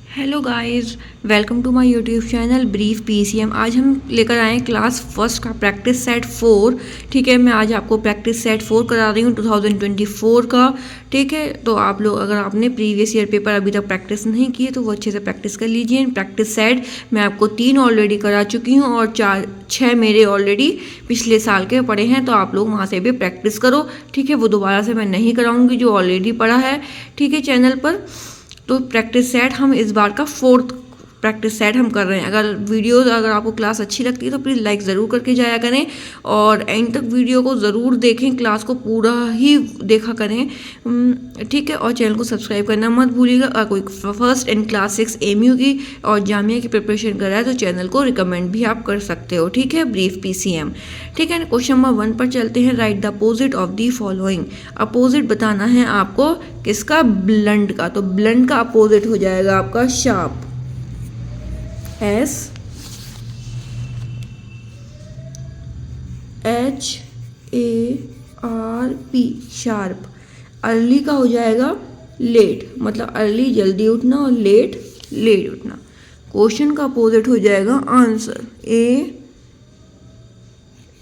Hello guys, welcome to my YouTube channel brief PCM. आज हम लेकर आए हैं क्लास फर्स्ट का प्रैक्टिस सेट 4। ठीक है, मैं आज आपको प्रैक्टिस सेट 4 करा रही हूँ 2024 का। ठीक है, तो आप लोग अगर आपने प्रीवियस ईयर पेपर अभी तक प्रैक्टिस नहीं किए तो वो अच्छे से प्रैक्टिस कर लीजिए। प्रैक्टिस सेट मैं आपको 3 ऑलरेडी करा चुकी हूँ और 6 मेरे ऑलरेडी पिछले साल के पढ़े हैं, तो आप लोग वहाँ से भी प्रैक्टिस करो। ठीक है, वो दोबारा से मैं नहीं कराऊंगी जो ऑलरेडी पढ़ा है। ठीक है, चैनल पर। तो प्रैक्टिस सेट हम इस बार का 4th प्रैक्टिस सेट हम कर रहे हैं। अगर आपको क्लास अच्छी लगती है तो प्लीज़ लाइक ज़रूर करके जाया करें और एंड तक वीडियो को ज़रूर देखें, क्लास को पूरा ही देखा करें। ठीक है, और चैनल को सब्सक्राइब करना मत भूलिएगा। अगर कोई फर्स्ट एंड क्लास 6 एमयू की और जामिया की प्रिपरेशन कर रहा है तो चैनल को रिकमेंड भी आप कर सकते हो। ठीक है, ब्रीफ पीसीएम। ठीक है, क्वेश्चन नंबर 1 पर चलते हैं। Right the opposite of the following. Opposite बताना है आपको किसका? ब्लंट का। तो ब्लंट का अपोजिट हो जाएगा आपका शार्प, SHARP। शार्प। अर्ली का हो जाएगा लेट, मतलब अर्ली जल्दी उठना और लेट लेट उठना। क्वेश्चन का अपोजिट हो जाएगा आंसर,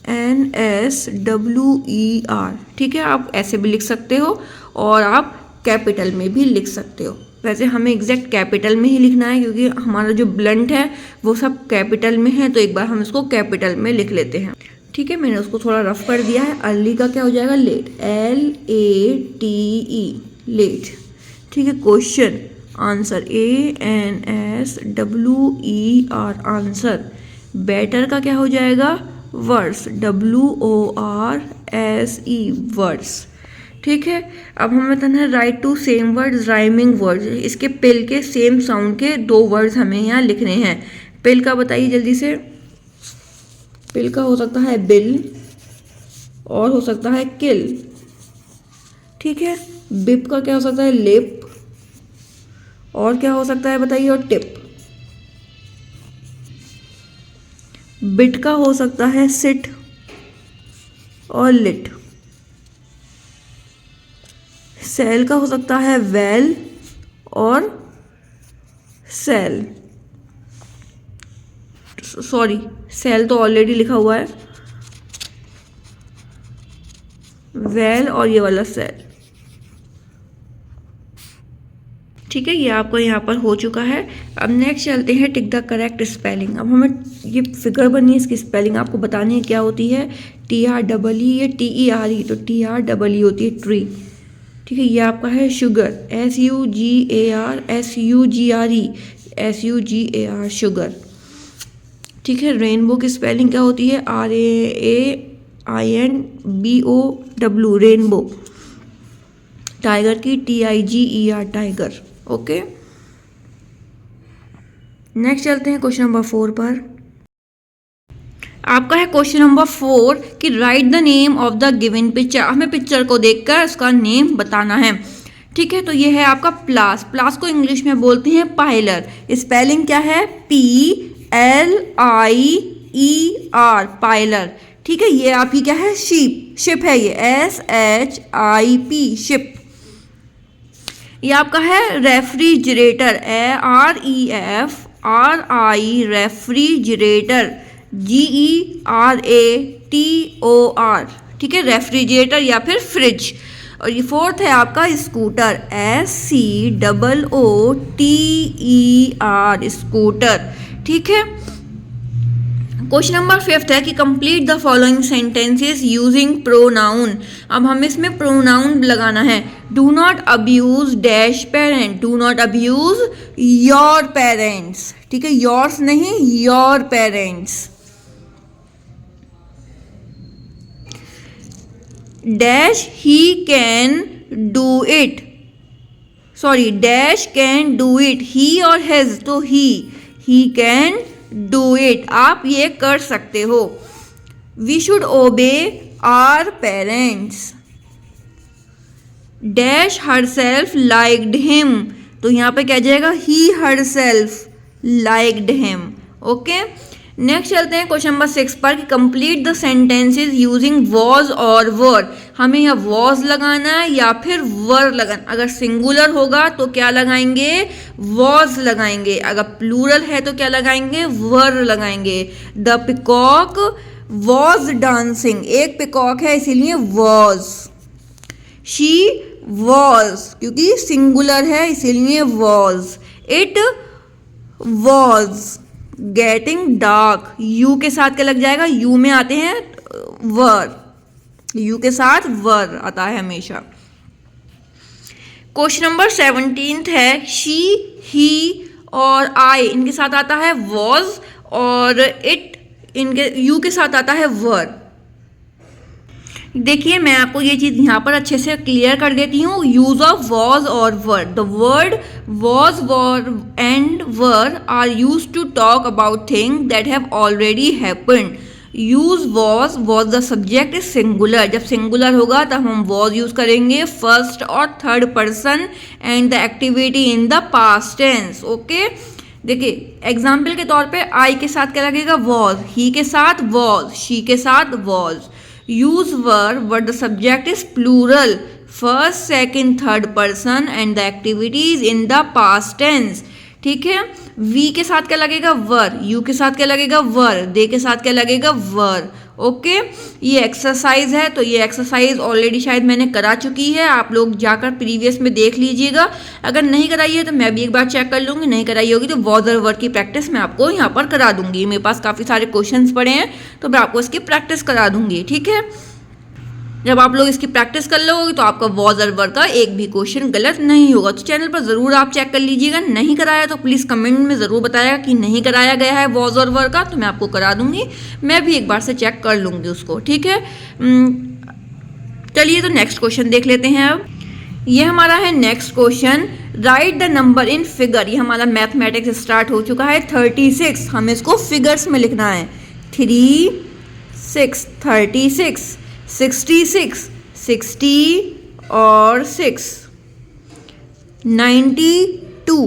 ANSWER। ठीक है, आप ऐसे भी लिख सकते हो और आप कैपिटल में भी लिख सकते हो। वैसे हमें एग्जैक्ट कैपिटल में ही लिखना है क्योंकि हमारा जो ब्लंट है वो सब कैपिटल में है, तो एक बार हम इसको कैपिटल में लिख लेते हैं। ठीक है, मैंने उसको थोड़ा रफ कर दिया है। अर्ली का क्या हो जाएगा? Late, LATE, late. ठीक है, question answer ANSWER, answer. Better का क्या हो जाएगा? Worse, WORSE, worse. ठीक है, अब हमें बताना है write two same words rhyming words. इसके पिल के सेम साउंड के 2 वर्ड्स हमें यहाँ लिखने हैं। पिल का बताइए जल्दी से। पिल का हो सकता है बिल और हो सकता है किल। ठीक है, बिप का क्या हो सकता है? लिप। और क्या हो सकता है बताइए? और टिप। बिट का हो सकता है सिट और लिट। सेल का हो सकता है वेल और सेल। सॉरी, सेल तो ऑलरेडी लिखा हुआ है, वेल और ये वाला सेल। ठीक है, ये आपको यहाँ पर हो चुका है। अब नेक्स्ट चलते हैं टिक द करेक्ट स्पेलिंग। अब हमें ये फिगर बनी है, इसकी स्पेलिंग आपको बतानी है क्या होती है। TREE या TERE? तो TREE होती है ट्री। ठीक है, ये आपका है शुगर, SUGAR, शुगर। ठीक है, रेनबो की स्पेलिंग क्या होती है? RAINBOW, rainbow. टाइगर की TIGER, टाइगर। ओके, नेक्स्ट चलते हैं क्वेश्चन नंबर 4 पर। आपका है क्वेश्चन नंबर 4 कि right the name of the given picture. हमें पिक्चर को देखकर उसका नेम बताना है। ठीक है, तो ये है आपका प्लास। प्लास को इंग्लिश में बोलते हैं पाइलर। स्पेलिंग क्या है? PLIER, पाइलर। ठीक है, ये आपकी क्या है? शिप, शिप है ये, SHIP, शिप। ये आपका है रेफ्रिजरेटर, REFRI, रेफ्रिजरेटर, GERATOR। ठीक है, रेफ्रिजरेटर या फिर फ्रिज। और ये 4th है आपका स्कूटर, SCOOTER, स्कूटर। ठीक है, क्वेश्चन नंबर 5 है कि complete the following sentences using pronoun. अब हमें इसमें प्रोनाउन लगाना है। Do not abuse dash parent, do not abuse your parents. ठीक है, योर्स नहीं, your parents. Dash he can do it, sorry, dash can do it, he और his, तो ही कैन डू इट, आप ये कर सकते हो। We should obey our parents. Dash herself liked him, तो यहाँ पे क्या जाएगा? He herself liked him. Okay, next चलते हैं क्वेश्चन नंबर 6 पर कि complete the sentences using was और वर। हमें यहाँ वॉज लगाना है या फिर वर लगाना। अगर सिंगुलर होगा तो क्या लगाएंगे, वॉज लगाएंगे। अगर प्लूरल है तो क्या लगाएंगे, वर लगाएंगे। द पिकॉक वॉज डांसिंग, एक पिकॉक है इसीलिए वॉज। शी वॉज क्योंकि सिंगुलर है इसीलिए was. It was getting dark, you के साथ क्या लग जाएगा, यू में आते हैं वर, यू के साथ वर आता है हमेशा। क्वेश्चन नंबर 17 है शी ही और आई इनके साथ आता है वॉज और इट इनके यू के साथ आता है वर। देखिए मैं आपको ये चीज़ यहाँ पर अच्छे से क्लियर कर देती हूँ। यूज ऑफ वॉज और were, the word was were and were are use to talk about thing that have already happened. Use was the subject is singular, जब सिंगुलर होगा तब हम वॉज यूज करेंगे फर्स्ट और third person and the activity in the past tense. Okay, देखिए example के तौर पे आई के साथ क्या लगेगा, वॉज, ही के साथ वॉज, शी के साथ was. Use were but the subject is plural first second third person and the activities in the past tense. ठीक है, वी के साथ क्या लगेगा, वर, यू के साथ क्या लगेगा, वर, दे के साथ क्या लगेगा, वर। ओके, ये एक्सरसाइज है तो ये एक्सरसाइज ऑलरेडी शायद मैंने करा चुकी है, आप लोग जाकर प्रीवियस में देख लीजिएगा। अगर नहीं कराई है तो मैं भी एक बार चेक कर लूँगी, नहीं कराई होगी तो वॉज और वर की प्रैक्टिस मैं आपको यहाँ पर करा दूंगी। मेरे पास काफ़ी सारे क्वेश्चंस पड़े हैं तो मैं आपको इसकी प्रैक्टिस करा दूंगी। ठीक है, जब आप लोग इसकी प्रैक्टिस कर लोगे तो आपका वॉज और वर का एक भी क्वेश्चन गलत नहीं होगा। तो चैनल पर ज़रूर आप चेक कर लीजिएगा। नहीं कराया तो प्लीज़ कमेंट में ज़रूर बताइएगा कि नहीं कराया गया है वॉज और वर का, तो मैं आपको करा दूंगी। मैं भी एक बार से चेक कर लूँगी उसको। ठीक है, चलिए तो नेक्स्ट क्वेश्चन देख लेते हैं। अब ये हमारा है next question, right the number in figure. ये हमारा मैथमेटिक्स स्टार्ट हो चुका है 36, हमें इसको फिगर्स में लिखना है। 3 6 36 66 60 और 6 92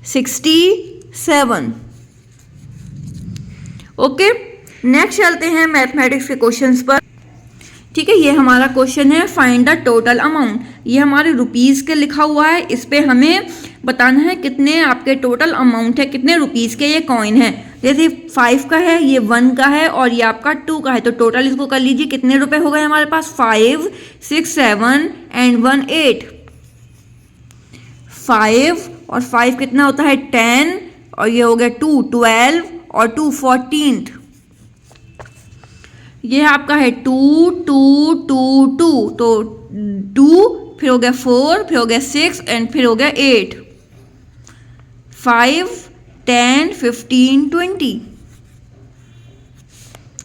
67। ओके, नेक्स्ट चलते हैं मैथमेटिक्स के क्वेश्चंस पर। ठीक है, ये हमारा क्वेश्चन है फाइंड द टोटल अमाउंट। ये हमारे रुपीज़ के लिखा हुआ है, इस पे हमें बताना है कितने आपके टोटल अमाउंट है, कितने रुपीज़ के ये कॉइन है। जैसे 5 का है, ये 1 का है और ये आपका 2 का है, तो टोटल इसको कर लीजिए। कितने रुपए हो गए हमारे पास, 5 6 7 एंड 1 8। 5 और 5 कितना होता है 10 और ये हो गया 2 12 और 2 14। ये आपका है 2 2 2 2, तो 2 फिर हो गया 4 फिर हो गया 6 एंड फिर हो गया 8। 5 10 15 20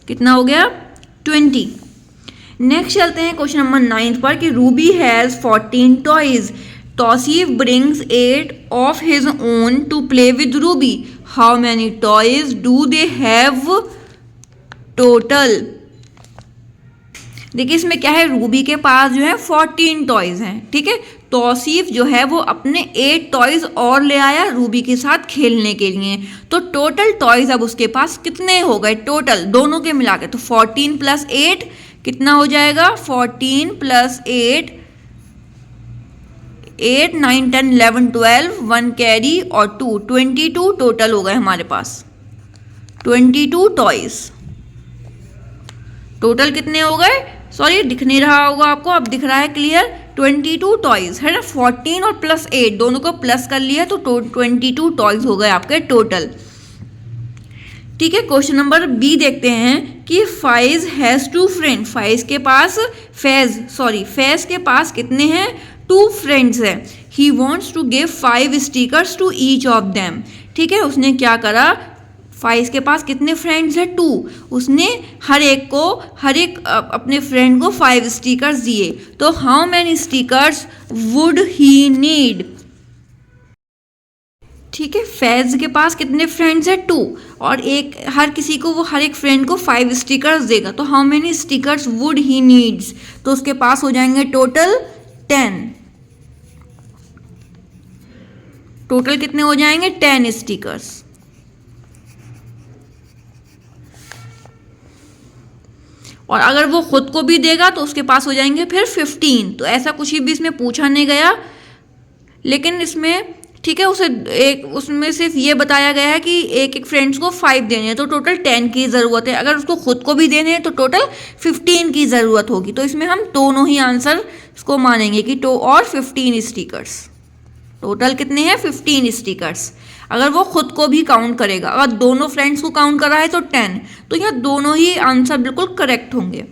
कितना हो गया 20। नेक्स्ट चलते हैं क्वेश्चन नंबर 9 पर कि Ruby has 14 toys. Tauseef brings 8 of his own to play with Ruby. How many toys do they have total. देखिए इसमें क्या है, रूबी के पास जो है 14 टॉयज हैं। ठीक है, तौसीफ जो है वो अपने 8 टॉयज और ले आया रूबी के साथ खेलने के लिए। तो टोटल टॉयज अब उसके पास कितने हो गए टोटल दोनों के मिला के, तो 14 + 8 कितना हो जाएगा, 14 + 8 8 9 10 11 12 1 कैरी और 2 22 टोटल हो गए हमारे पास। 22 टॉयज टोटल कितने हो गए, सॉरी दिख नहीं रहा होगा आपको, अब दिख रहा है क्लियर। 22 टॉयज है ना, 14 और +8 दोनों को प्लस कर लिया तो 22 टॉयज हो गए आपके टोटल। ठीक है, क्वेश्चन नंबर बी देखते हैं कि फैज हैज़ 2 फ्रेंड। फैज के पास कितने हैं, 2 फ्रेंड्स हैं। He wants to give 5 stickers to each of them. ठीक है, उसने क्या करा, फाइज के पास कितने फ्रेंड्स हैं, 2, उसने हर एक अपने फ्रेंड को 5 स्टिकर्स दिए। तो how many stickers would he need. ठीक है, फैज के पास कितने फ्रेंड्स हैं, 2, और हर एक फ्रेंड को 5 स्टिकर्स देगा। तो how many stickers would he needs, तो उसके पास हो जाएंगे टोटल 10। टोटल कितने हो जाएंगे 10 स्टिकर्स। और अगर वो खुद को भी देगा तो उसके पास हो जाएंगे फिर 15। तो ऐसा कुछ भी इसमें पूछा नहीं गया, लेकिन इसमें ठीक है उसे एक उसमें सिर्फ ये बताया गया है कि एक एक फ्रेंड्स को 5 देने हैं, तो टोटल 10 की ज़रूरत है। अगर उसको खुद को भी देने हैं तो टोटल 15 की ज़रूरत होगी। तो इसमें हम दोनों ही आंसर इसको मानेंगे कि और 15 स्टिकर्स। टोटल कितने हैं? 15 स्टिकर्स। अगर वो खुद को भी काउंट करेगा, अगर दोनों फ्रेंड्स को काउंट कर रहा है तो 10। तो यहाँ दोनों ही आंसर बिल्कुल करेक्ट होंगे।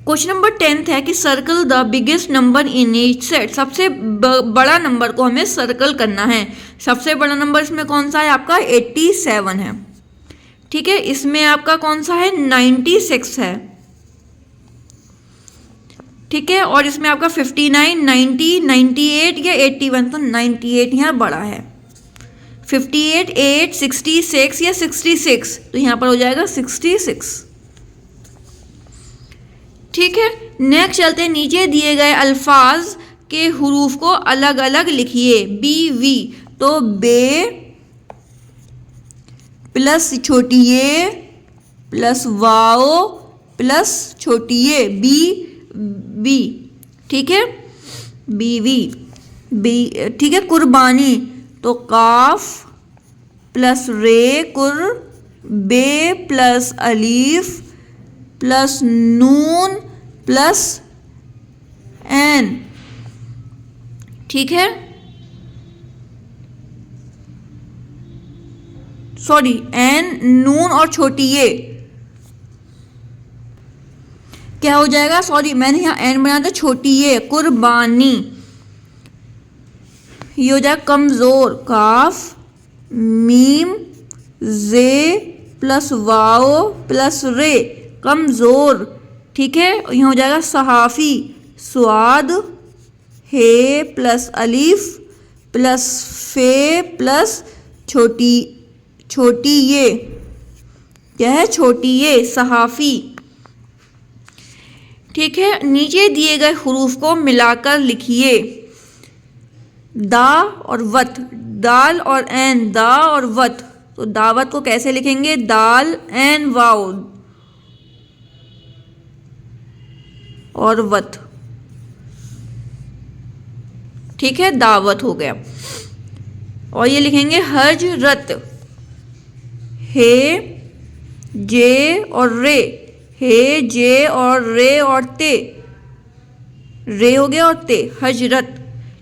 क्वेश्चन नंबर 10 है कि circle the biggest number in each set. सबसे बड़ा नंबर को हमें सर्कल करना है। सबसे बड़ा नंबर इसमें कौन सा है? आपका 87 है। ठीक है, इसमें आपका कौन सा है? 96 है। ठीक है, और इसमें आपका 59, 90, 98 या 81। तो 98 यहाँ बड़ा है। 58, 8, 66 या 66, तो यहाँ पर हो जाएगा 66। ठीक है, नेक्स्ट चलते हैं। नीचे दिए गए अल्फाज के हुरूफ को अलग अलग लिखिए। बी वी, तो बे प्लस छोटी ए प्लस वाओ प्लस छोटी ए, बी बी। ठीक है, बी वी बी। ठीक है, कुर्बानी, तो काफ प्लस रे कुर, बे प्लस अलीफ प्लस नून प्लस एन। ठीक है, सॉरी एन, नून और छोटी ये क्या हो जाएगा? सॉरी मैंने यहाँ एन बनाया था, छोटी ये कुर्बानी। ये हो जाएगा कमजोर, काफ मीम जे प्लस वाओ प्लस रे, कमजोर। ठीक है, यहाँ हो जाएगा सहाफी, स्वाद हे प्लस अलीफ प्लस फे प्लस छोटी छोटी ये क्या है? छोटी ये, सहाफी। ठीक है, नीचे दिए गए हुरूफ को मिलाकर लिखिए। दा और वत, दाल और एन, दा और वत। तो दावत को कैसे लिखेंगे? दाल एन वाओ और वत। ठीक है, दावत हो गया। और ये लिखेंगे हजरत, हे जे और रे, हे जे और रे और ते, रे हो गया और ते, हजरत।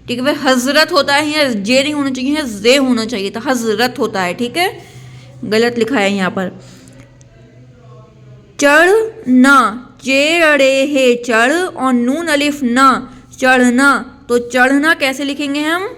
ठीक है भाई, हजरत होता है यहाँ, जे नहीं होना चाहिए, यहाँ जे होना चाहिए था, हजरत होता है। ठीक है, गलत लिखा है यहाँ पर। चढ़ना, चेड़े हे चढ़ और नून अलिफ ना, चढ़ना। तो चढ़ना कैसे लिखेंगे हम?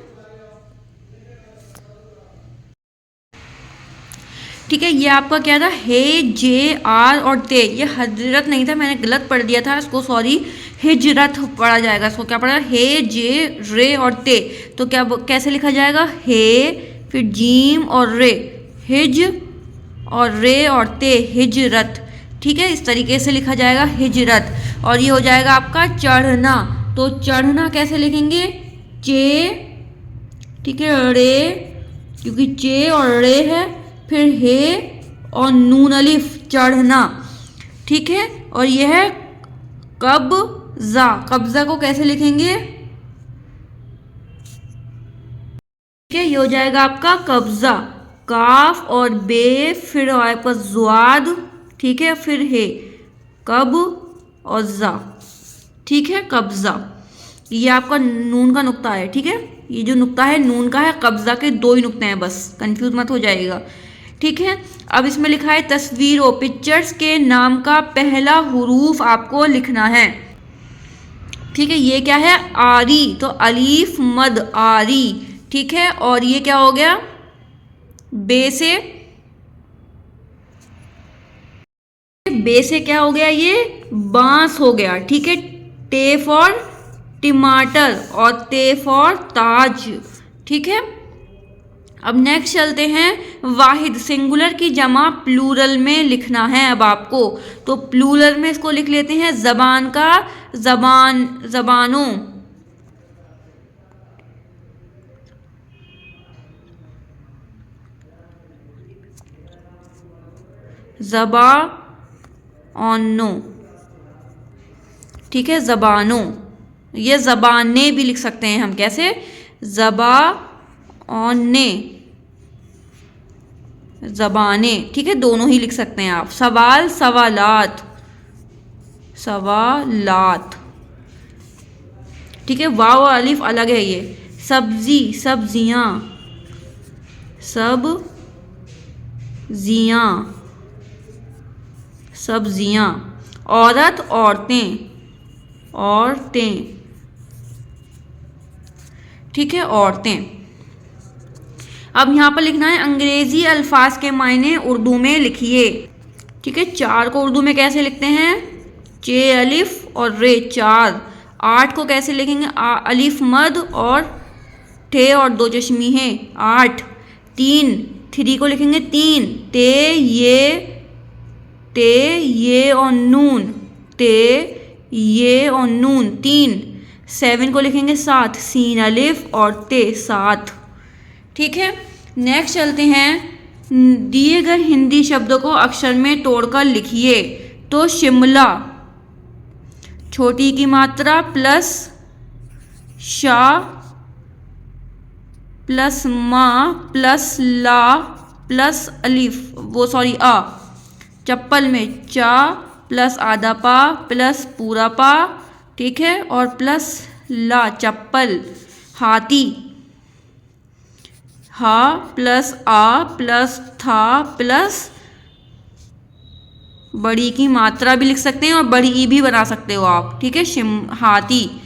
ठीक है, ये आपका क्या था? हे जे आर और ते। ये हजरत नहीं था, मैंने गलत पढ़ दिया था इसको, सॉरी। हिजरत पढ़ा जाएगा इसको। क्या पढ़ा? हे जे रे और ते। तो क्या कैसे लिखा जाएगा? हे फिर जीम और रे, हिज और रे और ते, हिजरत। ठीक है, इस तरीके से लिखा जाएगा हिजरत। और ये हो जाएगा आपका चढ़ना। तो चढ़ना कैसे लिखेंगे? चे, ठीक है, रे, क्योंकि चे और रे है, फिर हे और नून अलिफ, चढ़ना। ठीक है, और यह है कब्जा। कब्जा को कैसे लिखेंगे? ठीक है, ये हो जाएगा आपका कब्जा, काफ और बे, फिर आपका जुआद, ठीक है, फिर हे, कब और जा। ठीक है, कब्जा। ये आपका नून का नुक्ता है। ठीक है, ये जो नुक्ता है नून का है, कब्जा के 2 ही नुक्ते हैं, बस कंफ्यूज मत हो जाएगा। ठीक है, अब इसमें लिखा है तस्वीरों, पिक्चर्स के नाम का पहला हुरूफ आपको लिखना है। ठीक है, ये क्या है? आरी, तो अलीफ मद, आरी। ठीक है, और ये क्या हो गया? बे से क्या हो गया? ये बांस हो गया। ठीक है, टे फॉर टमाटर और ते फॉर ताज। ठीक है, अब नेक्स्ट चलते हैं। वाहिद, सिंगुलर की जमा प्लूरल में लिखना है अब आपको। तो प्लूरल में इसको लिख लेते हैं जबान का, जबान, जबानों। जबा ओनो, ठीक है, ज़बानों, ये ज़बानें भी लिख सकते हैं हम, कैसे, ज़बाने, ज़बानें, ठीक है, दोनों ही लिख सकते हैं आप। सवाल, सवालात, सवालात, ठीक है, वाव और अलिफ अलग है ये। सब्जी, सब्जियां, सब्जियां, सब्जियां। औरत, औरतें, औरतें, ठीक है, औरतें। अब यहाँ पर लिखना है अंग्रेजी अल्फाज के मायने उर्दू में लिखिए, ठीक है। 4 को उर्दू में कैसे लिखते हैं, चे अलिफ और रे, 4। 8 को कैसे लिखेंगे, अलिफ मद और ठे और 2 चश्मी है, 8। 3 को लिखेंगे 3, ते ये और नून, ते ये और नून, 3। 7 को लिखेंगे 7, सीन अलिफ और ते, 7, ठीक है। नेक्स्ट चलते हैं, दिए गए हिंदी शब्दों को अक्षर में तोड़कर लिखिए। तो शिमला, छोटी की मात्रा प्लस शा प्लस मा प्लस ला प्लस अलिफ, वो सॉरी आ। चप्पल में चा प्लस आधा पा प्लस पूरा पा, ठीक है, और प्लस ला, चप्पल। हाथी, हा प्लस आ प्लस था प्लस बड़ी की मात्रा भी लिख सकते हैं और बड़ी ई भी बना सकते हो आप, ठीक है, हाथी।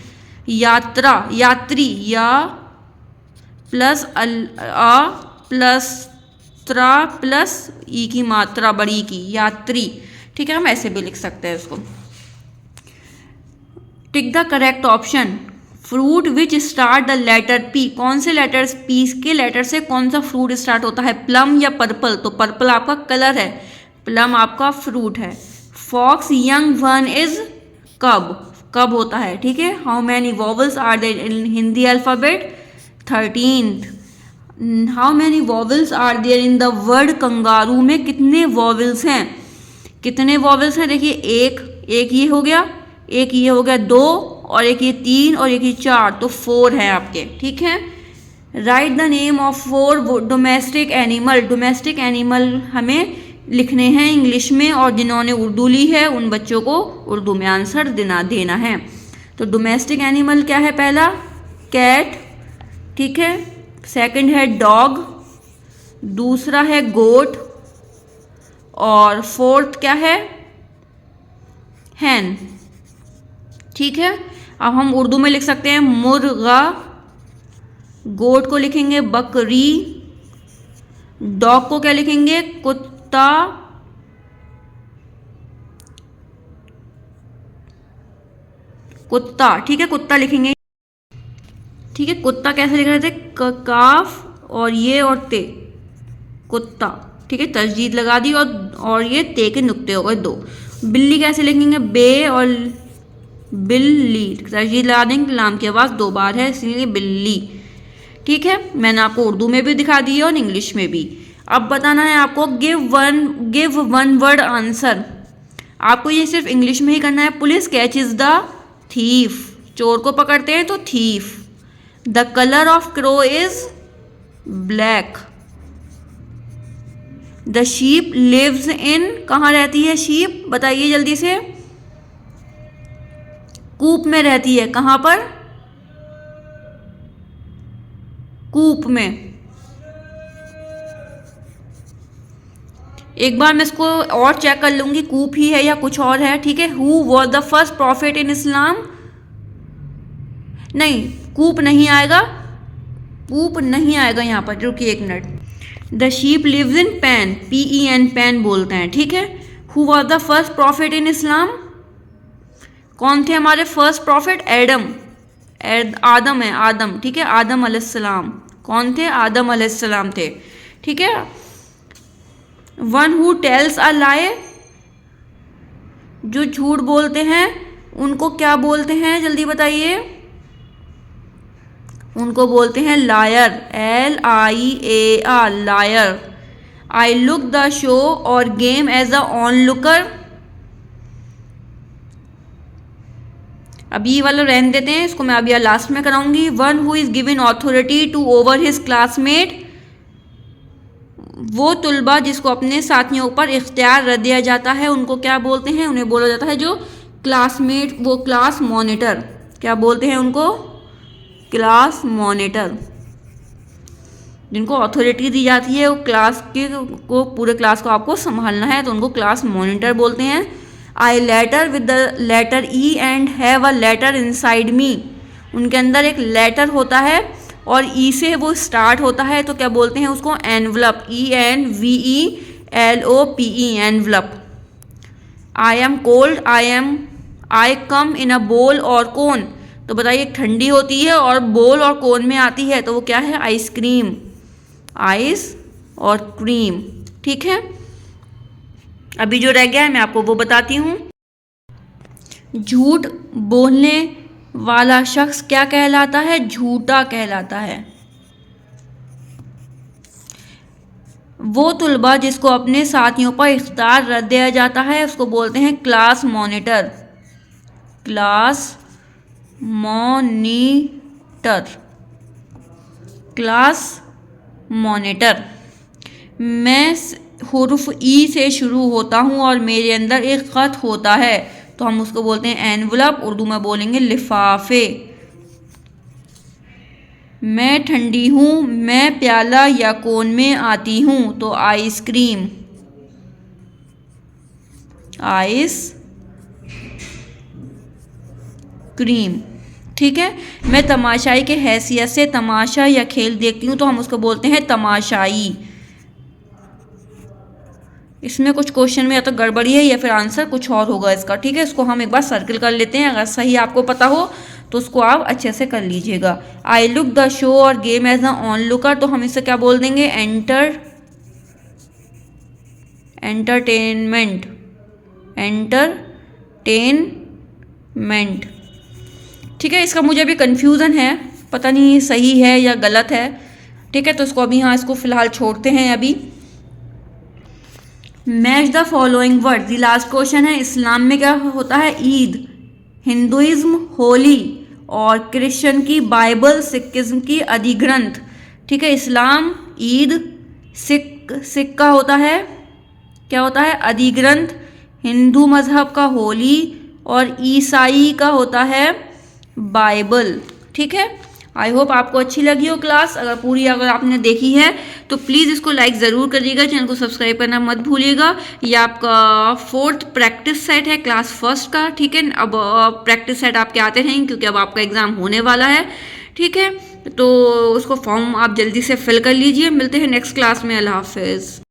यात्रा, यात्री, या प्लस आ प्लस त्रा प्लस ई की मात्रा बड़ी की, यात्री, ठीक है, हम ऐसे भी लिख सकते हैं इसको। Tick the correct option. Fruit which start the letter P, कौन से लेटर्स, पी के लेटर से कौन सा फ्रूट स्टार्ट होता है, प्लम या पर्पल, तो पर्पल आपका कलर है, प्लम आपका फ्रूट है। फॉक्स यंग वन इज कब, कब होता है, ठीक है। How many vowels are there in Hindi alphabet, 13th। How many vowels are there in the word kangaroo, में कितने वॉवल्स हैं, कितने वॉवल्स हैं, देखिए एक ये हो गया, एक ये हो गया 2, और एक ये 3, और एक ये 4, तो 4 है आपके, ठीक है। Right the name of 4 domestic animal, domestic animal हमें लिखने हैं इंग्लिश में, और जिन्होंने उर्दू ली है उन बच्चों को उर्दू में आंसर देना है। तो डोमेस्टिक एनिमल क्या है, पहला कैट, ठीक है, सेकंड है डॉग, दूसरा है गोट, और फोर्थ क्या है, हैन, ठीक है। अब हम उर्दू में लिख सकते हैं मुर्गा, गोट को लिखेंगे बकरी, डॉग को क्या लिखेंगे, कुत्ता, कुत्ता, ठीक है, कुत्ता लिखेंगे, ठीक है। कुत्ता कैसे लिख रहे थे, काफ और ये और ते, कुत्ता, ठीक है, तस्दीद लगा दी, और ये ते के नुक्ते हो गए 2। बिल्ली कैसे लिखेंगे, बे और बिल्ली, तस्दीद लगा देंगे, लाम की आवाज़ 2 बार है इसलिए बिल्ली, ठीक है। मैंने आपको उर्दू में भी दिखा दी है और इंग्लिश में भी। अब बताना है आपको गिव वन वर्ड आंसर, आपको ये सिर्फ इंग्लिश में ही करना है। पुलिस कैचेज द थीफ, चोर को पकड़ते हैं तो thief. The colour of crow is black. The sheep lives in, कहाँ रहती है शीप, बताइए जल्दी से, कूप में रहती है, कहाँ पर, कूप में। एक बार मैं इसको और चेक कर लूंगी कूप ही है या कुछ और है, ठीक है। Who was the first prophet in Islam, नहीं कूप नहीं आएगा, कूप नहीं आएगा यहाँ पर, रुकिए 1 minute. The sheep lives in pen, PEN, pen बोलते हैं, ठीक है। Who was the first prophet in Islam, कौन थे हमारे फर्स्ट प्रॉफिट, आदम है, आदम, ठीक है, आदम अलैहिस्सलाम, कौन थे, आदम अलैहिस्सलाम थे, ठीक है। वन हु टेल्स अ लाई, जो झूठ बोलते हैं उनको क्या बोलते हैं, जल्दी बताइए, उनको बोलते हैं liar, LIAR, liar. I look the show और game as a onlooker, अभी वाला रहने देते हैं, इसको मैं अभी लास्ट में कराऊंगी। One who is given authority to over his classmate, वो तुलबा जिसको अपने साथियों पर इख्तियार रख दिया जाता है उनको क्या बोलते हैं? उन्हें बोला जाता है जो क्लासमेट, वो क्लास मॉनिटर। क्या बोलते हैं उनको? Class monitor. जिनको अथॉरिटी दी जाती है वो क्लास के को पूरे क्लास को आपको संभालना है, तो उनको क्लास मॉनिटर बोलते हैं। I letter with the letter E and have a letter inside me, उनके अंदर एक लेटर होता है और ई से वो स्टार्ट होता है, तो क्या बोलते हैं उसको? Envelope. ENVELOPE, envelope. I am cold, I come in a bowl or कोन, तो बताइए ठंडी होती है और बोल और कोन में आती है, तो वो क्या है? आइसक्रीम। आइस और क्रीम। ठीक है, अभी जो रह गया है मैं आपको वो बताती हूँ। झूठ बोलने वाला शख्स क्या कहलाता है? झूठा कहलाता है। वो तुलबा जिसको अपने साथियों पर इख्तियार रख दिया जाता है उसको बोलते हैं class monitor. Class monitor, class monitor. मैं हुर्फ ई से शुरू होता हूँ और मेरे अंदर एक ख़त होता है, तो हम उसको बोलते हैं एनवलप। उर्दू में बोलेंगे लिफाफे। मैं ठंडी हूँ, मैं प्याला या कोन में आती हूँ, तो आइसक्रीम। Ice cream. ठीक है, मैं तमाशाई के हैसियत से तमाशा या खेल देखती हूँ, तो हम उसको बोलते हैं तमाशाई। इसमें कुछ क्वेश्चन में या तो गड़बड़ी है या फिर आंसर कुछ और होगा इसका। ठीक है, इसको हम एक बार सर्कल कर लेते हैं, अगर सही आपको पता हो तो उसको आप अच्छे से कर लीजिएगा। आई लुक द शो और game as the onlooker, तो हम इसे क्या बोल देंगे? एंटरटेनमेंट। एंटरटेनमेंट। ठीक है, इसका मुझे अभी कन्फ्यूज़न है, पता नहीं सही है या गलत है। ठीक है, तो इसको अभी यहाँ इसको फिलहाल छोड़ते हैं अभी। Match the following word, the last question है। इस्लाम में क्या होता है? ईद, हिंदुइज्म होली, और क्रिश्चियन की बाइबल, सिखिज्म की अधिग्रंथ। ठीक है, इस्लाम ईद, सिख का होता है क्या होता है? अधिग्रंथ, हिंदू मजहब का होली, और ईसाई का होता है बाइबल। ठीक है, आई होप आपको अच्छी लगी हो क्लास। अगर आपने देखी है तो प्लीज़ इसको लाइक ज़रूर करिएगा, चैनल को सब्सक्राइब करना मत भूलिएगा। ये आपका 4th प्रैक्टिस सेट है क्लास 1st का। ठीक है, अब प्रैक्टिस सेट आपके आते रहेंगे क्योंकि अब आपका एग्ज़ाम होने वाला है। ठीक है, तो उसको फॉर्म आप जल्दी से फिल कर लीजिए। मिलते हैं नेक्स्ट क्लास में। अल्लाह हाफिज़।